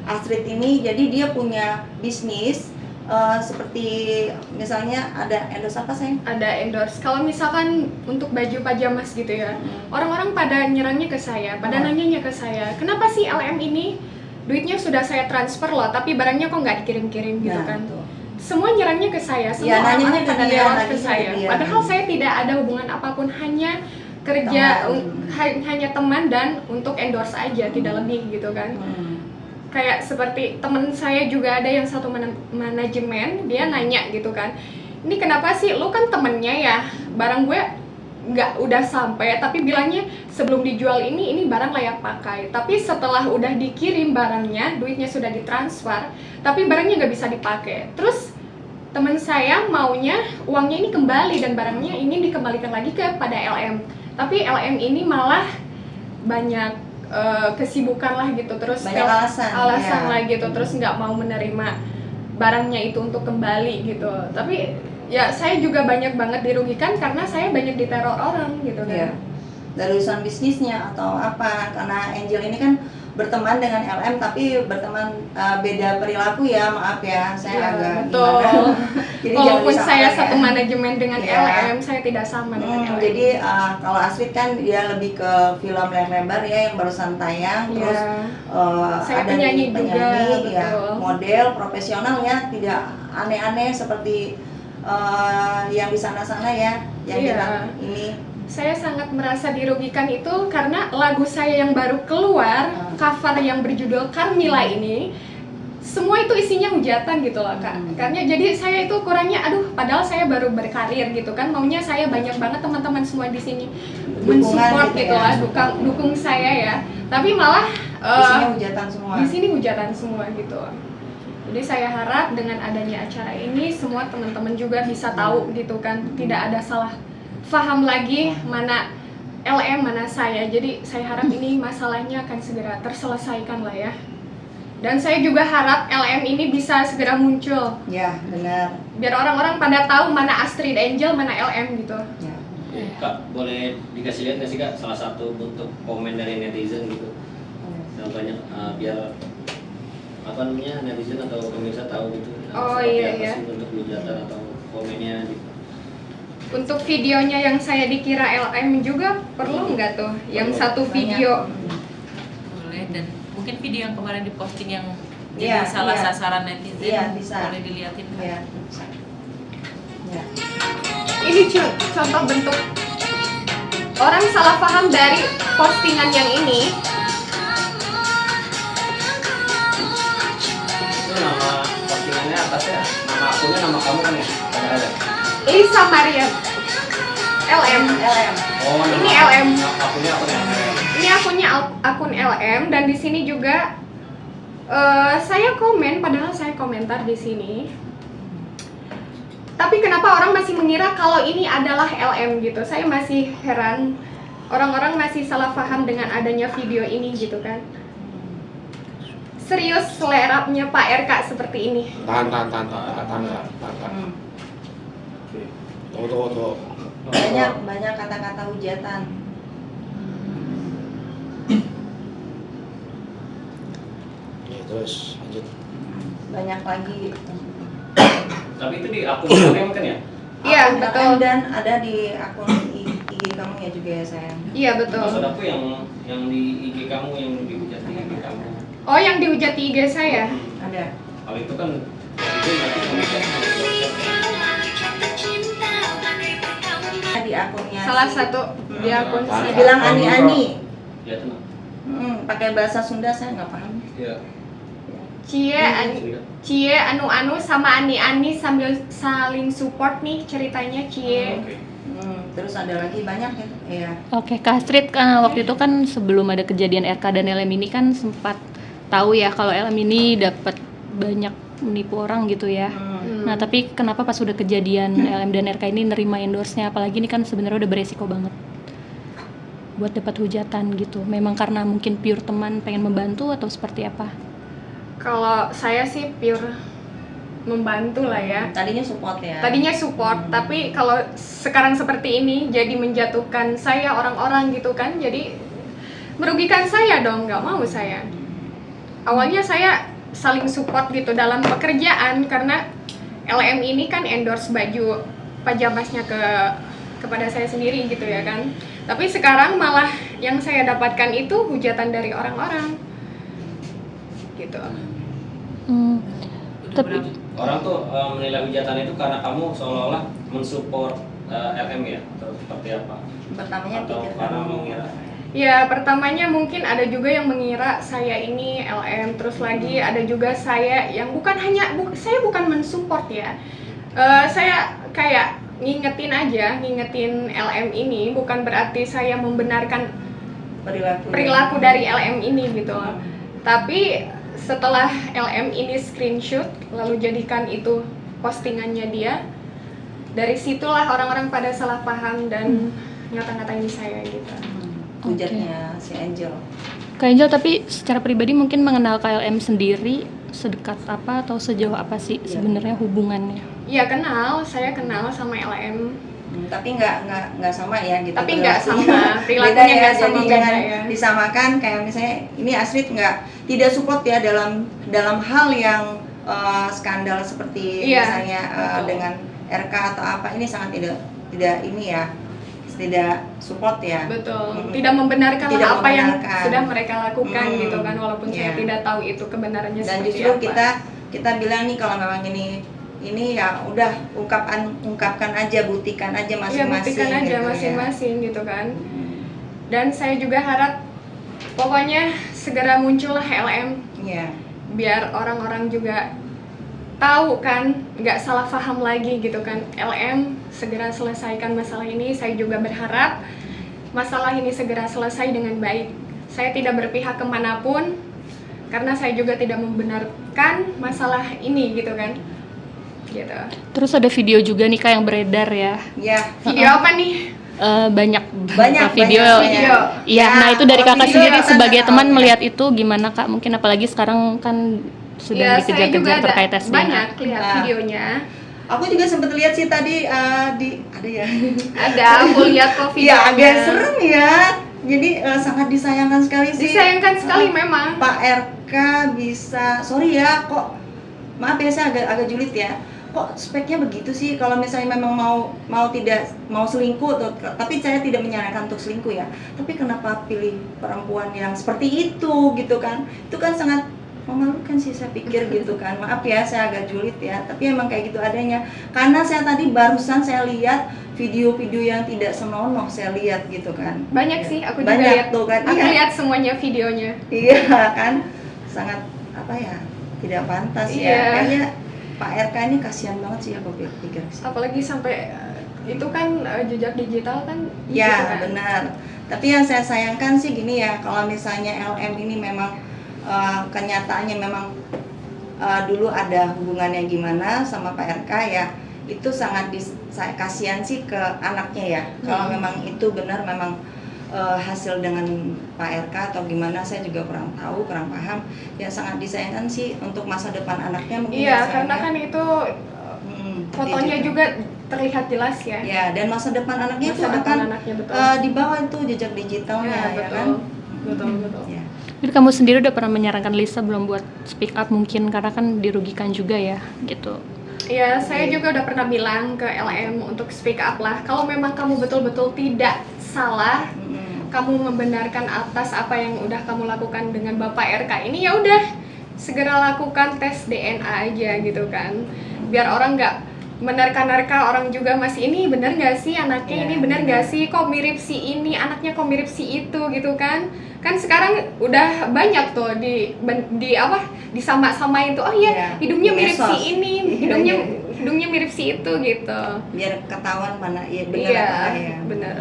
Astrid ini jadi dia punya bisnis seperti misalnya ada endorse apa sayang? Ada endorse. Kalau misalkan untuk baju pajamas gitu ya, orang-orang pada nyerangnya ke saya, pada nanyanya ke saya, kenapa sih LM ini duitnya sudah saya transfer loh, tapi barangnya kok nggak dikirim-kirim gitu kan? Tuh. Semua nyerangnya ke saya, semua orang pada lewat ke saya. Padahal saya tidak ada hubungan apapun, hanya kerja, hanya teman dan untuk endorse aja, tidak lebih gitu kan. Kayak seperti temen saya juga ada yang satu manajemen, dia nanya gitu kan, ini kenapa sih lu kan temennya ya, barang gue nggak udah sampai tapi bilangnya sebelum dijual ini barang layak pakai, tapi setelah udah dikirim barangnya, duitnya sudah ditransfer tapi barangnya nggak bisa dipakai. Terus teman saya maunya uangnya ini kembali dan barangnya ingin dikembalikan lagi kepada LM, tapi LM ini malah banyak kesibukan lah gitu, terus banyak alasan lah gitu, terus nggak mau menerima barangnya itu untuk kembali gitu. Tapi ya saya juga banyak banget dirugikan karena saya banyak diteror orang gitu kan. Dari urusan bisnisnya atau apa, karena Angel ini kan berteman dengan LM tapi berteman beda perilaku ya, maaf ya, saya agak betul. Jadi walaupun saya satu manajemen dengan LM, saya tidak sama dengan LM. Jadi kalau Astrid kan dia lebih ke film lebar ya yang barusan tayang, terus saya ada penyanyi juga, ya, model profesional ya, tidak aneh-aneh seperti yang di sana-sana ya, yang bilang ini. Saya sangat merasa dirugikan itu karena lagu saya yang baru keluar, cover yang berjudul Carmilla ini, semua itu isinya hujatan gitu loh Kak. Karena jadi saya itu kurangnya, aduh padahal saya baru berkarir gitu kan, maunya saya banyak banget teman-teman semua di sini mensupport gitu lah, dukung saya ya. Tapi malah di sini hujatan semua gitu. Jadi saya harap dengan adanya acara ini semua teman-teman juga bisa tahu gitu kan, tidak ada salah paham lagi mana LM mana saya. Jadi saya harap ini masalahnya akan segera terselesaikan lah ya. Dan saya juga harap LM ini bisa segera muncul. Ya, benar. Biar orang-orang pada tahu mana Astrid Angel, mana LM gitu. Ya. Kak, boleh dikasih lihat nggak sih Kak salah satu bentuk komen dari netizen gitu? Contohnya biar apa namanya netizen atau pemirsa tahu gitu. Oh iya apa sih bentuk hujatan atau komennya gitu. Untuk videonya yang saya dikira LM juga perlu nggak tuh? Yang satu video boleh, dan mungkin video yang kemarin diposting yang jadi salah sasaran netizen bisa. Boleh dilihatin kan? Ya. Ini contoh bentuk orang salah paham dari postingan yang ini. Itu nama postingannya atasnya, nama akunnya nama kamu kan ya? Ada. Lisa Mariam LM. Oh, ini LM. Akunnya akun LM. Ini akun LM dan di sini juga saya komen, padahal saya komentar di sini. Tapi kenapa orang masih mengira kalau ini adalah LM gitu? Saya masih heran. Orang-orang masih salah paham dengan adanya video ini gitu kan. Serius selerapnya Pak RK seperti ini. Tahan. Tuh. Banyak kata-kata hujatan. Ya, terus lanjut. Banyak lagi. Tapi itu di akun LM kan ya? Iya, betul. Dan ada di akun IG kamu ya juga ya sayang. Iya, betul. Maksud aku yang di IG kamu, yang dihujat di IG kamu. Oh, yang dihujat di IG saya? Ada. Kalau itu kan itu nanti komentar Di akunnya salah satu di akun saya. bilang ani-ani. Ya tuh. Pakai bahasa Sunda saya nggak paham. Iya. Cie anu sama ani-ani sambil saling support nih ceritanya Cie. Terus ada lagi banyak ya. Iya. Oke, Kak Astrid, waktu itu kan sebelum ada kejadian RK dan LM ini kan sempat tahu ya kalau LM ini dapat banyak menipu orang gitu ya. Nah, tapi kenapa pas udah kejadian LM dan RK ini nerima endorse-nya, apalagi ini kan sebenarnya udah beresiko banget buat dapat hujatan gitu. Memang karena mungkin pure teman pengen membantu atau seperti apa? Kalau saya sih pure membantu lah ya. Tadinya support ya. Tadinya support, tapi kalau sekarang seperti ini jadi menjatuhkan saya orang-orang gitu kan, jadi merugikan saya dong, nggak mau saya. Awalnya saya saling support gitu dalam pekerjaan, karena LM ini kan endorse baju pajabasnya kepada saya sendiri gitu ya kan. Tapi sekarang malah yang saya dapatkan itu hujatan dari orang-orang gitu. Tapi Orang tuh menilai hujatan itu karena kamu seolah-olah mensupport LM ya, atau seperti apa? Pertamanya Atau pikir karena mengira? Ya, pertamanya mungkin ada juga yang mengira saya ini LM, terus lagi ada juga saya yang saya bukan mensupport ya. Saya kayak ngingetin LM ini, bukan berarti saya membenarkan perilaku dari LM ini gitu. Tapi setelah LM ini screenshot lalu jadikan itu postingannya dia, dari situlah orang-orang pada salah paham dan ngata-ngatain saya gitu. Hujatnya si Angel. Kak Angel, tapi secara pribadi mungkin mengenal KLM sendiri sedekat apa atau sejauh apa sih sebenarnya hubungannya? Iya, saya kenal sama LM. Tapi nggak sama ya gitu. Tapi nggak sama, Beda perilakunya ya, nggak sama, jadi beda jangan ya. disamakan. Kayak misalnya ini Astrid tidak support ya dalam hal yang skandal seperti misalnya dengan RK atau apa, ini sangat tidak ini ya, tidak support ya. Betul, tidak membenarkan Tidak apa yang membenarkan. sudah mereka lakukan gitu kan, walaupun saya tidak tahu itu kebenarannya Dan seperti justru apa. kita bilang nih, kalau memang ini ya udah ungkapkan aja, buktikan aja Iya, masing-masing. buktikan aja gitu masing-masing gitu kan. Dan saya juga harap pokoknya segera muncullah LM, ya. biar orang-orang juga tahu kan, nggak salah paham lagi gitu kan. LM segera selesaikan masalah ini. Saya juga berharap masalah ini segera selesai dengan baik. Saya tidak berpihak kemanapun, karena saya juga tidak membenarkan masalah ini gitu kan. Gitu. Terus ada video juga nih Kak yang beredar ya. Ya. Video apa nih? Banyak Video. Iya, Ya, nah itu dari kalau Kakak video sendiri kan sebagai tahu teman ya. melihat itu gimana Kak? Mungkin apalagi sekarang kan sudah Ya, saya juga dikejar-kejar terkait tes DNA. banyak lihat Nah. videonya. Aku juga sempat lihat sih tadi ada ya. Ada, aku lihat kok Iya, videonya. agak serem ya. Jadi sangat disayangkan sekali sih. Disayangkan sekali memang. Pak RK bisa, sorry ya, kok maaf ya saya agak julid ya. Kok speknya begitu sih? Kalau misalnya memang tidak mau selingkuh tuh, tapi saya tidak menyarankan untuk selingkuh ya. Tapi kenapa pilih perempuan yang seperti itu gitu kan? Itu kan sangat memalukan sih saya pikir gitu kan. Maaf ya saya agak julid ya, tapi emang kayak gitu adanya. Karena saya tadi barusan saya lihat video-video yang tidak senonoh, saya lihat gitu kan. Banyak sih, aku juga Banyak lihat. tuh kan. Aku Iya. lihat semuanya videonya. Iya kan, sangat apa ya, tidak pantas Iya. ya. Kayaknya Pak RK ini kasihan banget sih aku pikir sih. Apalagi sampai itu kan jejak digital kan. Ya gitu kan. benar. Tapi yang saya sayangkan sih gini ya, kalau misalnya LM ini memang kenyataannya memang dulu ada hubungannya gimana sama Pak RK ya, itu sangat saya kasihan sih ke anaknya ya. Kalau memang itu benar memang hasil dengan Pak RK atau gimana, saya juga kurang tahu, kurang paham. Ya sangat disayangkan sih untuk masa depan anaknya mungkin. Iya, ya, karena sayangnya. kan itu fotonya juga terlihat jelas ya. Ya, dan masa depan anaknya itu Masa depan akan anaknya, betul. di bawah itu jejak digitalnya Ya, ya, betul. kan. Betul. Ya. Jadi kamu sendiri udah pernah menyarankan Lisa belum buat speak up mungkin karena kan dirugikan juga ya gitu. Iya, saya juga udah pernah bilang ke LM untuk speak up lah. Kalau memang kamu betul-betul tidak salah, kamu membenarkan atas apa yang udah kamu lakukan dengan Bapak RK ini, ya udah segera lakukan tes DNA aja gitu kan. Biar orang nggak menerka-nerka, orang juga masih ini bener nggak sih anaknya, ini bener nggak sih, kok mirip si ini, anaknya kok mirip si itu gitu kan. Kan sekarang udah banyak tuh di apa disama-samain tuh, oh iya hidungnya Di mirip medsos. si ini, hidungnya mirip si itu gitu. Biar ketahuan mana ya benar Iya, apa ya. benar.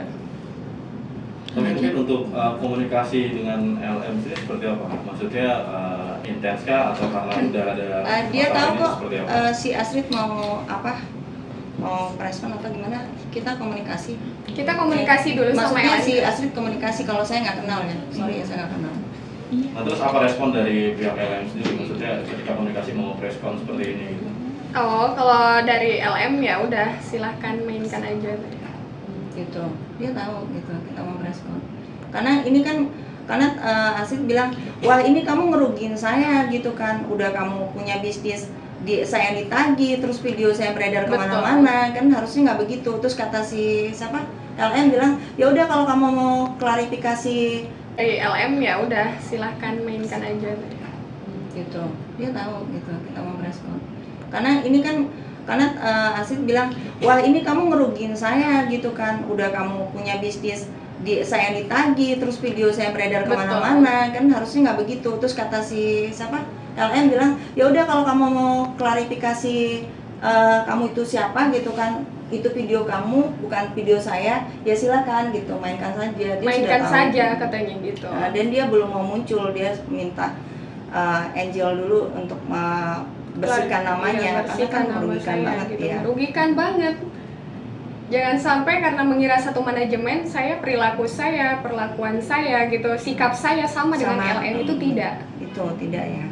Tapi mungkin untuk komunikasi dengan LM sendiri seperti apa? Maksudnya intens kah atau karena udah ada Dia masalah tahu ini kok seperti apa? si Astrid mau apa, mau preskon atau gimana, kita komunikasi. Kita komunikasi dulu sama Maksudnya LM. si Astrid komunikasi, kalau saya nggak kenal ya, sorry ya saya nggak kenal. Nah terus apa respon dari pihak LM sendiri? Maksudnya ketika komunikasi mau preskon seperti ini gitu? Oh, kalau dari LM ya udah silahkan mainkan aja. Gitu, dia tahu gitu kita mau preskon. Karena ini kan karena Asik bilang, wah ini kamu ngerugiin saya gitu kan, udah kamu punya bisnis saya ditagih, terus video saya beredar kemana-mana, kan harusnya nggak begitu. Terus kata si siapa LM bilang, ya udah kalau kamu mau klarifikasi LM ya udah silahkan mainkan aja gitu, dia tahu gitu kita mau merespon. Karena ini kan Asik bilang, wah ini kamu ngerugiin saya gitu kan, udah kamu punya bisnis saya ditagih, terus video saya beredar kemana-mana, kan harusnya nggak begitu. Terus kata si siapa LM bilang, ya udah kalau kamu mau klarifikasi kamu itu siapa gitu kan, itu video kamu bukan video saya, ya silakan gitu, mainkan saja. Dia mainkan sudah tahu, saja katanya gitu. Dan dia belum mau muncul, dia minta Angel dulu untuk bersihkan namanya, karena kan merugikan banget gitu. ya. Merugikan banget. Jangan sampai karena mengira satu manajemen saya, perilaku saya, perlakuan saya gitu, sikap saya sama dengan LM, itu tidak. Itu tidak ya.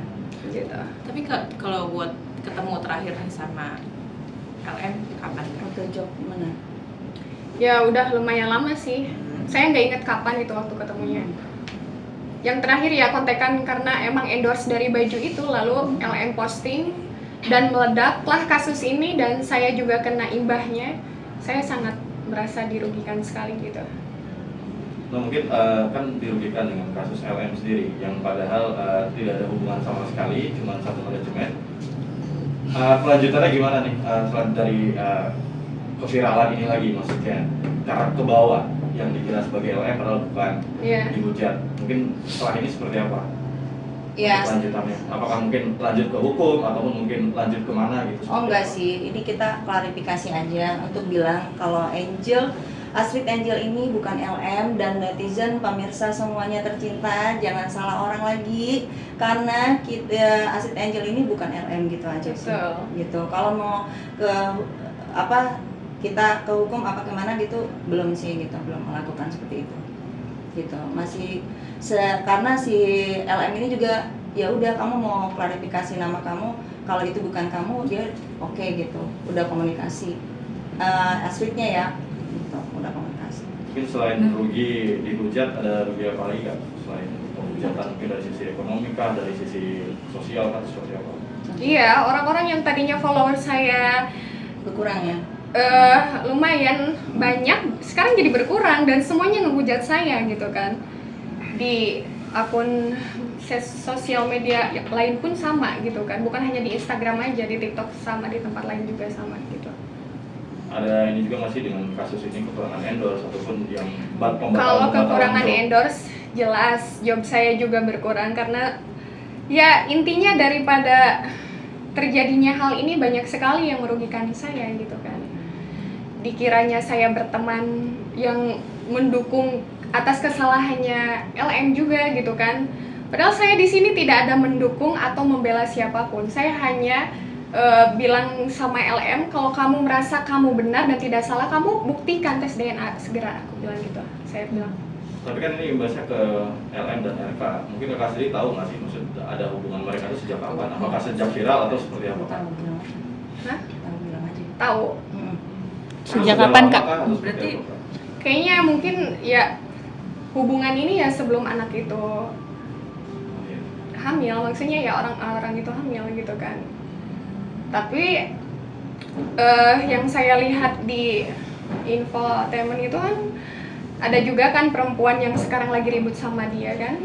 Gitu. Tapi kalau buat ketemu terakhir nih sama LM kapan? Waktu job mana? Ya udah lumayan lama sih. Saya nggak inget kapan itu waktu ketemunya. Yang terakhir ya kontekan karena emang endorse dari baju itu, lalu LM posting dan meledaklah kasus ini dan saya juga kena imbahnya. Saya sangat merasa dirugikan sekali gitu. Nah mungkin kan dirugikan dengan kasus LM sendiri yang padahal tidak ada hubungan sama sekali, cuma satu manajemen. Kelanjutannya gimana nih selain dari keviralan ini lagi, maksudnya karena ke bawah yang dikira sebagai LM padahal bukan, dihujat. Mungkin setelah ini seperti apa? Ya. Lanjutannya, apakah mungkin lanjut ke hukum ataupun mungkin lanjut kemana gitu? Oh enggak sih, ini kita klarifikasi aja untuk bilang kalau Sweet Angel ini bukan LM, dan netizen pemirsa semuanya tercinta jangan salah orang lagi, karena Sweet Angel ini bukan LM gitu aja sih. Gitu. Kalau mau ke kita ke hukum apa kemana gitu belum sih gitu, belum melakukan seperti itu. Gitu. Masih karena si LM ini juga ya udah kamu mau klarifikasi nama kamu, kalau itu bukan kamu dia oke gitu, udah komunikasi Sweetnya ya gitu, udah komunikasi. Mungkin selain rugi dihujat, ada rugi apa lagi nggak selain penghujatan? Mungkin dari sisi ekonomi kah, dari sisi sosial kan seperti apa? Iya, orang-orang yang tadinya follower saya berkurang ya, lumayan banyak, sekarang jadi berkurang dan semuanya ngehujat saya gitu kan. Di akun sosial media lain pun sama gitu kan, bukan hanya di Instagram aja, di TikTok sama, di tempat lain juga sama gitu. Ada ini juga masih dengan kasus ini kekurangan endorse ataupun yang kalau kekurangan endorse jelas job saya juga berkurang, karena ya intinya daripada terjadinya hal ini banyak sekali yang merugikan saya gitu kan. Dikiranya saya berteman yang mendukung atas kesalahannya LM juga gitu kan. Padahal saya di sini tidak ada mendukung atau membela siapapun. Saya hanya bilang sama LM, kalau kamu merasa kamu benar dan tidak salah, kamu buktikan tes DNA segera, aku bilang gitu. Saya bilang. Tapi kan ini imbasnya ke LM dan RK. Mungkin kakak sendiri tahu nggak sih maksud ada hubungan mereka itu sejak kapan? Apakah sejak viral atau seperti apa? tahu bilang. Hah? Tahu bilang aja. Tahu. Sejak kapan Kak? Berarti kayaknya mungkin ya hubungan ini ya sebelum anak itu hamil, maksudnya ya orang-orang itu hamil gitu kan. Tapi yang saya lihat di infotainment itu kan ada juga kan perempuan yang sekarang lagi ribut sama dia kan,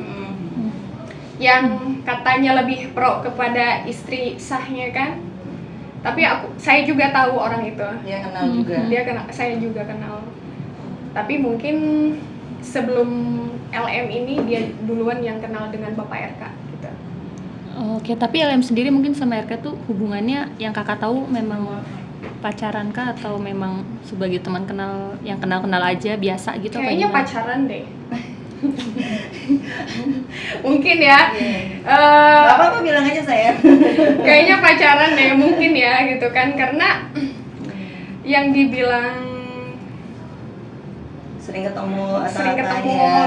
yang katanya lebih pro kepada istri sahnya kan. Tapi saya juga tahu orang itu. Dia kenal juga. Saya juga kenal. Tapi mungkin sebelum LM ini dia duluan yang kenal dengan Bapak RK gitu. Oke, tapi LM sendiri mungkin sama RK tuh hubungannya yang kakak tahu memang pacaran kah atau memang sebagai teman kenal yang kenal-kenal aja biasa gitu? Kayaknya pacaran deh. Mungkin ya. Gak apa-apa bilang aja saya. Kayaknya pacaran deh mungkin ya gitu kan, karena yang dibilang sering ketemu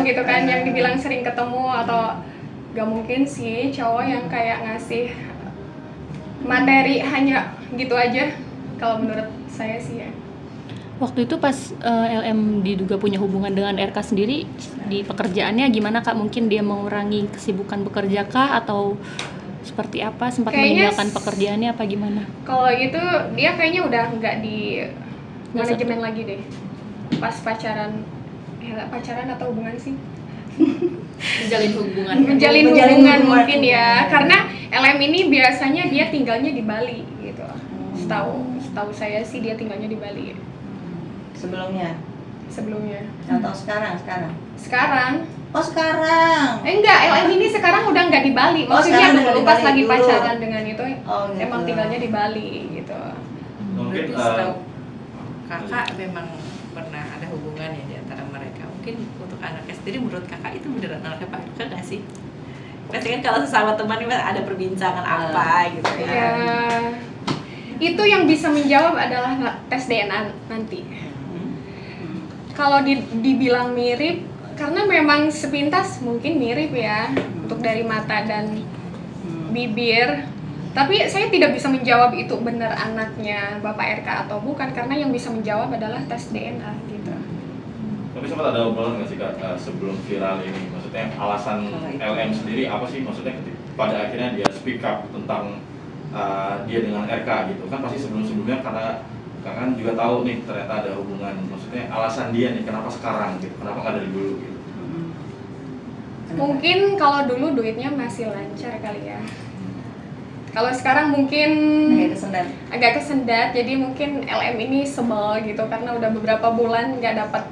gitu kan, yang dibilang sering ketemu atau gak mungkin sih cowok yang kayak ngasih materi hanya gitu aja kalau menurut saya sih ya. Waktu itu pas LM diduga punya hubungan dengan RK sendiri, di pekerjaannya gimana Kak? Mungkin dia mengurangi kesibukan bekerja kah atau seperti apa? Sempat Kayaknya meninggalkan pekerjaannya apa gimana? Kalau itu dia kayaknya udah nggak di manajemen lagi deh. Pas pacaran, ya pacaran atau hubungan sih? Menjalin hubungan. Menjalin Menjalin hubungan hubungan. mungkin ya. Karena LM ini biasanya dia tinggalnya di Bali gitu. Setahu saya sih dia tinggalnya di Bali Sebelumnya sebelumnya. atau sekarang? Sekarang Oh sekarang. enggak, LM ini sekarang udah nggak di Bali. Oh, Maksudnya sekarang udah dulu di pas Bali lagi dulu. pacaran dengan itu Oh, gitu. emang tinggalnya di Bali gitu. Mungkin Berarti setahu kakak memang pernah ada hubungan ya di antara mereka. Mungkin untuk anaknya sendiri, menurut kakak itu beneran anaknya Pak Erka nggak sih? Pasti kan kalau sesama teman ini ada perbincangan apa gitu ya. Ya, itu yang bisa menjawab adalah tes DNA nanti. Kalau dibilang mirip, karena memang sepintas mungkin mirip ya untuk dari mata dan bibir. Tapi saya tidak bisa menjawab itu benar anaknya Bapak RK atau bukan, karena yang bisa menjawab adalah tes DNA gitu. Tapi sempat ada obrolan nggak sih Kak sebelum viral ini? Maksudnya alasan LM sendiri apa sih? Maksudnya pada akhirnya dia speak up tentang dia dengan RK gitu kan? Pasti sebelumnya karena Kak kan juga tahu nih ternyata ada hubungan. Maksudnya alasan dia nih kenapa sekarang gitu? Kenapa nggak dari dulu gitu? Mungkin kalau dulu duitnya masih lancar kali ya. Kalau sekarang mungkin agak kesendat, jadi mungkin LM ini sebel gitu karena udah beberapa bulan nggak dapat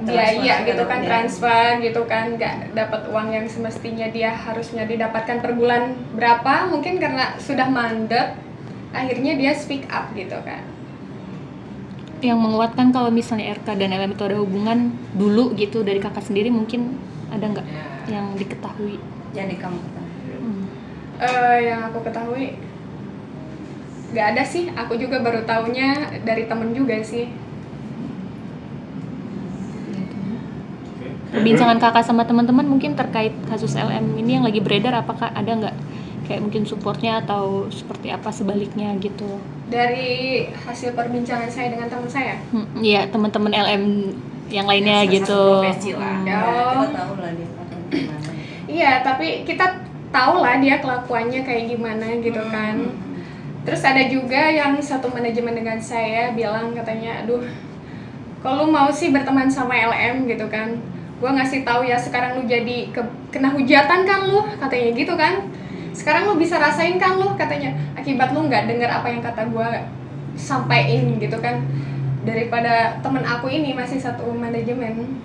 biaya gitu kan, transfer gitu kan, nggak dapat uang yang semestinya dia harusnya didapatkan per bulan berapa, mungkin karena sudah mandek akhirnya dia speak up gitu kan. Yang menguatkan kalau misalnya RK dan LM itu ada hubungan dulu gitu dari kakak sendiri, mungkin ada nggak yang diketahui? Jadi kamu ketahui. Yang aku ketahui nggak ada sih, aku juga baru taunya dari temen juga sih. Perbincangan kakak sama teman-teman mungkin terkait kasus LM ini yang lagi beredar, apakah ada nggak kayak mungkin supportnya atau seperti apa sebaliknya gitu? Dari hasil perbincangan saya dengan teman saya. Iya, teman-teman LM yang lainnya gitu. Profesi lah. Kita tahu lah dia gimana. Iya, tapi kita tahu lah dia kelakuannya kayak gimana gitu kan. Terus ada juga yang satu manajemen dengan saya bilang katanya, aduh, kalau lu mau sih berteman sama LM gitu kan, gua ngasih tahu ya sekarang lu jadi kena hujatan kan lu, katanya gitu kan. Sekarang lu bisa rasain kan lu, katanya, akibat lu nggak dengar apa yang kata gua sampaiin gitu kan. Daripada temen aku ini masih satu manajemen.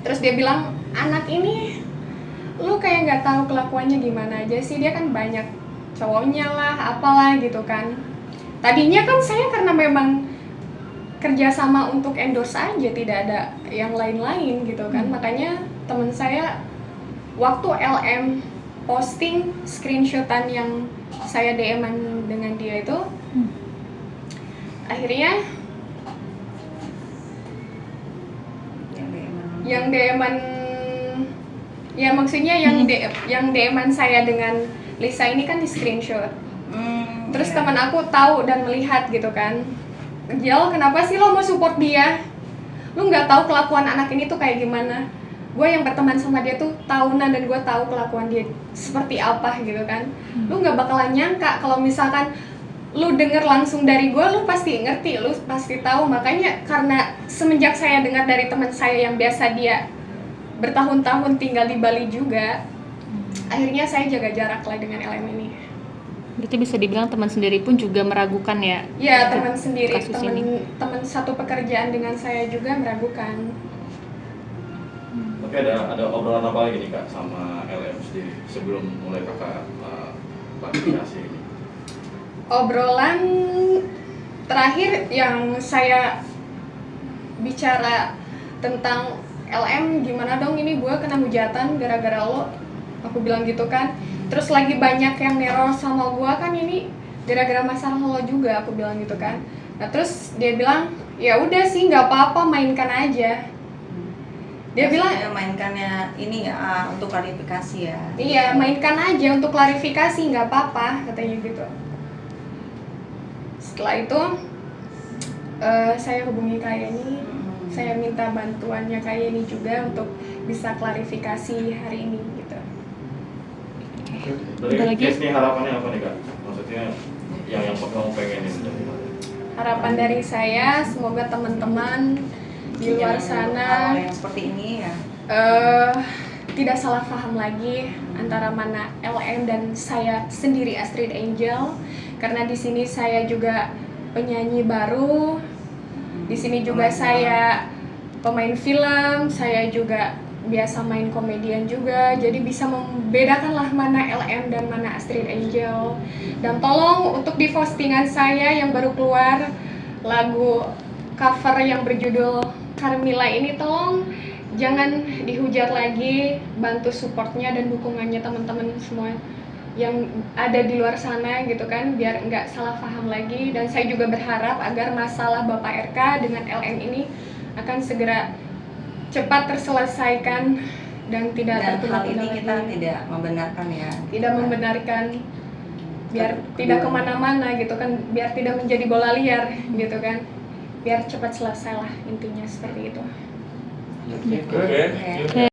Terus dia bilang, anak ini lu kayak nggak tahu kelakuannya gimana aja sih, dia kan banyak cowoknya lah, apalah gitu kan. Tadinya kan saya karena memang kerjasama untuk endorse aja, tidak ada yang lain-lain gitu kan. Makanya temen saya waktu LM posting screenshotan yang saya DM-an dengan dia itu, akhirnya yang DM-an, ya maksudnya yang DM-an saya dengan Lisa ini kan di screenshot. Terus teman aku tahu dan melihat gitu kan, Jel, kenapa sih lo mau support dia? Lu nggak tahu kelakuan anak ini tuh kayak gimana. Gue yang berteman sama dia tuh tahunan dan gue tahu kelakuan dia seperti apa gitu kan. Lu nggak bakalan nyangka kalau misalkan lu denger langsung dari gue, lu pasti ngerti, lu pasti tahu. Makanya karena semenjak saya dengar dari teman saya yang biasa dia bertahun-tahun tinggal di Bali juga, akhirnya saya jaga jarak lah dengan LM ini. Berarti bisa dibilang teman sendiri pun juga meragukan ya? Ya, teman sendiri, kasus ini. teman satu pekerjaan dengan saya juga meragukan. Tapi ada obrolan apa lagi nih Kak sama LM sendiri sebelum mulai Kakak klarifikasi ini? Obrolan terakhir yang saya bicara tentang LM, gimana dong ini gue kena hujatan gara-gara lo, aku bilang gitu kan. Terus lagi banyak yang neror sama gue kan, ini gara-gara masalah lo juga, aku bilang gitu kan. Nah terus dia bilang, ya udah sih nggak apa-apa, mainkan aja. Dia bilang mainkannya ini ya untuk klarifikasi ya. iya, mainkan aja untuk klarifikasi, nggak apa-apa, katanya gitu. Setelah itu Saya hubungi Kak Yeni, saya minta bantuannya Kak Yeni juga untuk bisa klarifikasi hari ini gitu. Ada Dari lagi? case ini harapannya apa nih Kak? Maksudnya yang kamu pengenin dari Harapan dari saya semoga teman-teman di luar sana hal yang seperti ini ya. tidak salah paham lagi antara mana LM dan saya sendiri Astrid Angel, karena di sini saya juga penyanyi baru, di sini juga saya pemain film, saya juga biasa main komedian juga, jadi bisa membedakanlah mana LM dan mana Astrid Angel. Dan tolong untuk di postingan saya yang baru keluar lagu cover yang berjudul Carmilla ini, tolong jangan dihujat lagi, bantu supportnya dan dukungannya teman-teman semua yang ada di luar sana gitu kan, biar nggak salah paham lagi. Dan saya juga berharap agar masalah Bapak RK dengan LM ini akan segera cepat terselesaikan dan tidak Dan hal tertunda-tunda ini lagi. kita tidak membenarkan ya. Tidak membenarkan, biar tidak kemana-mana gitu kan, biar tidak menjadi bola liar gitu kan, biar cepat selesai lah, intinya seperti itu. Oke. Oke.